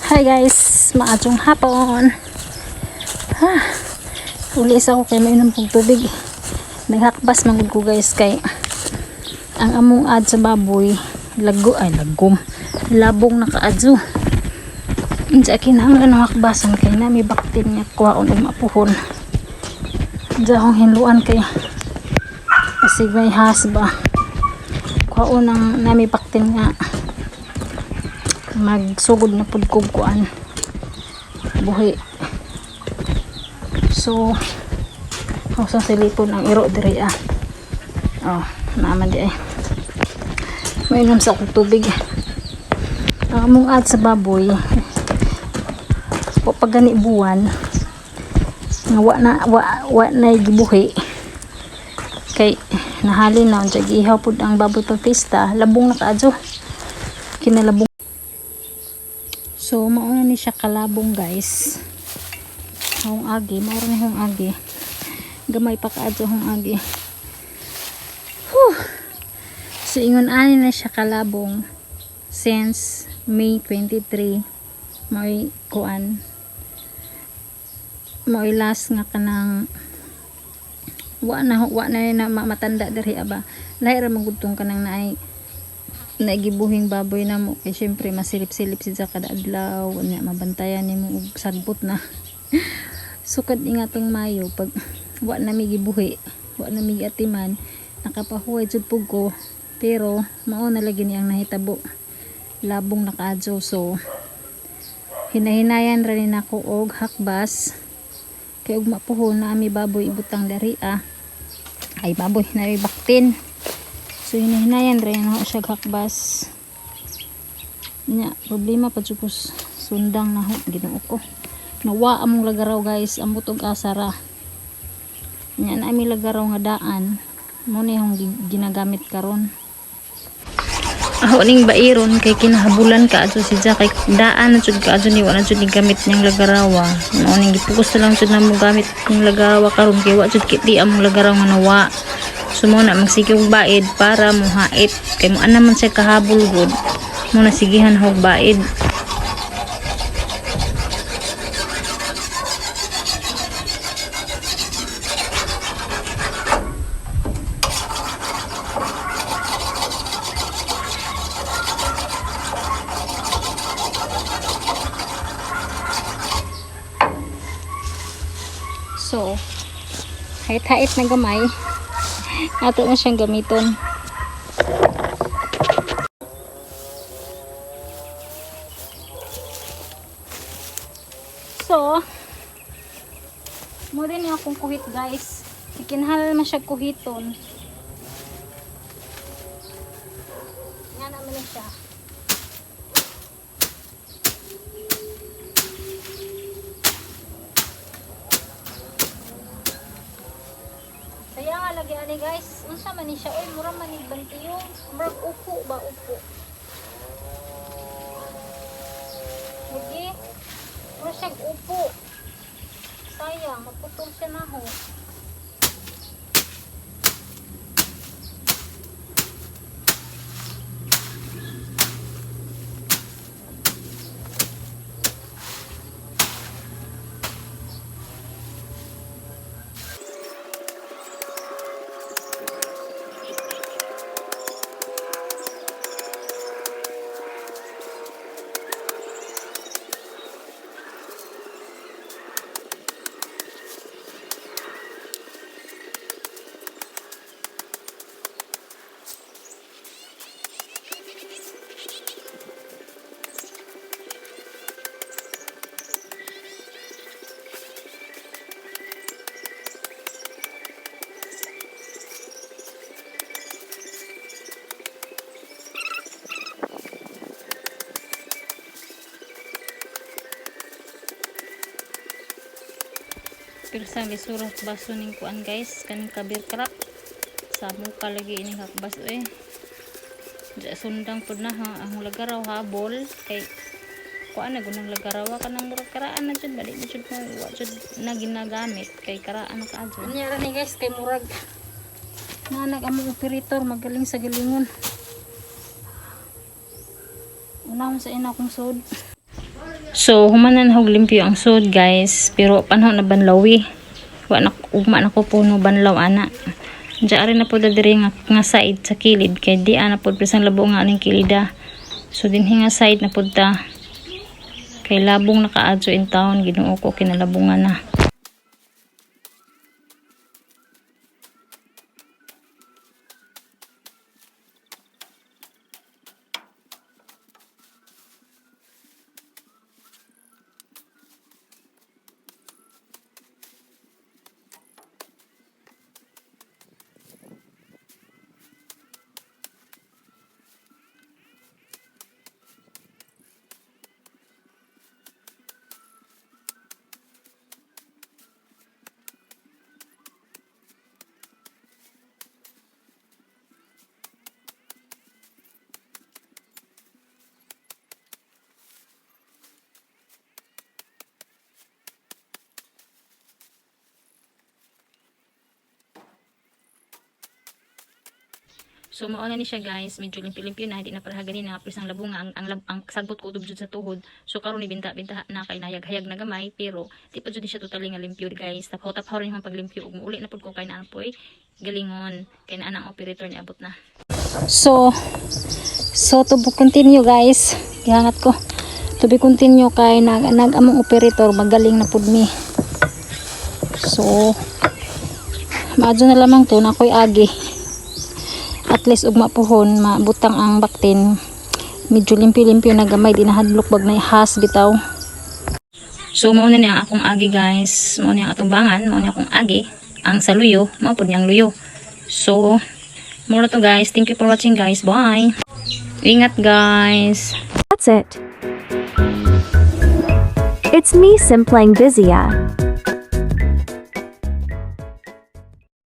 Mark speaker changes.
Speaker 1: Hi guys, maadtong hapon. Ulis ako kay mainom pong tubig. Naghakbas magud ko guys kay ang among ad sa baboy lagom. Labong nakaadso. Unsa kinahanglan ng hakbasan kay na may baktin nga kuhaon og mapuhon. Unsa akong hinluan kay kasi may hasba. Kuhaon ng nami baktin nga magsugod na pud kog kuan buhi. So sa silipon ang iro diri naman di ay mainom sa akong tubig. Ang among ad sa baboy pag gani buwan nga wa na gibuhi kay nahalin na unsa giihaw pud ang baboy pag pista, labong nakaadso kinalabong. So mauna ni siya kalabong guys. Hong agi, maura ni hong agi. Gamay pa kaadto hong agi. So ingon ani na siya kalabong since May 23. May kuan. May last nga kanang wa na matanda diri aba. Lahi ra magudtong kanang naigibuhing baboy na mo kay syempre masilip-silip sa kada adlaw nya mabantayan nimo og sagbot na. Sukad ingatong Mayo pag wa na mi gibuhi, wa na mi atiman, nakapahuway jud pug ko pero mao na lagi ni ang nahitabo. Labong nakaadso so hinahinayan ra ni nako og hakbas kay og mapuhon na ami baboy ibutang dari ay baboy na may baktin. So hinahinayan rin ako siya hakbas nya problema pa jukos sundang na Ginoo ko nawa among lagaraw guys ambot og asara nya na ami lagaraw nga daan mo ni hong ginagamit karon. Ako ning bairon kay kinahabulan ka adto si kay daan na jud ka adto ni wala jud ni gamit niyang lagarawa mo ning gipukus na lang jud na mo gamit ning lagarawa karon kay wa jud kiti among lagaraw nga nawa. So muna magsigig baid para muhait kay mo ana man siya kahabol gud muna sigihan hog baid. So hait-hait na gamay ato na siyang gamiton. So mo din yung akong kuhit guys, ikinahal man siya kuhiton nga naman na siya. Kaya nga lagi ani guys, unsa man ni siya oy mura man ni bantiyong, murag upo ba upo. Lagi mura siya upo. Sayang maputol siya na ho. Pirsang isurat baso ning kuan guys kaning kabir krap sa muka lagi ini hakbas di sundang pud na ang lagaraw habol kay kuan na gunang lagaraw kanang murag karaan na jud bali na jud mo wa jud na ginagamit kay karaan na kaadto nya ra ni guys kay murag nanag among operator magaling sa galingon unahon sa ina kong sod. So humanan hog limpyo ang sud guys, pero panahon na banlawi. Wa na ugma na ko puno banlaw ana. Diya rin na po diri nga side sa kilid kay di ana po presang labo nga aning kilida. So dinhi nga side na pud ta. Kay labong nakaadso in town Ginoo ko kinalabungan na. So mao na ni siya guys, medyo limpyo-limpyo na, hindi na para ganin na presang labunga ang sagbot ko jud sa tuhod. So karon ni binta-binta na kay nayag-hayag na gamay, pero di pa jud siya totally nga limpyo guys. Tapos rin yung paglimpyo ug uli na pud ko kay naan poy galingon kay naan ang operator ni abot na. So to be continue guys. Gihangat ko. To be continue kay nag-among operator magaling na pud mi. So maadyo na lamang to na koy agi. At least ugma puhon mabutang ang baktin, medyo limpyo-limpyo na gamay, di nahadlok bag na ihas bitaw. So mao na niya akong agi guys, mao niya atong bangan, mao niya akong agi ang sa luyo, mao pud niyang luyo. So mao na to guys, thank you for watching guys, bye. Ingat guys.
Speaker 2: That's it. It's me Simplang Bizia.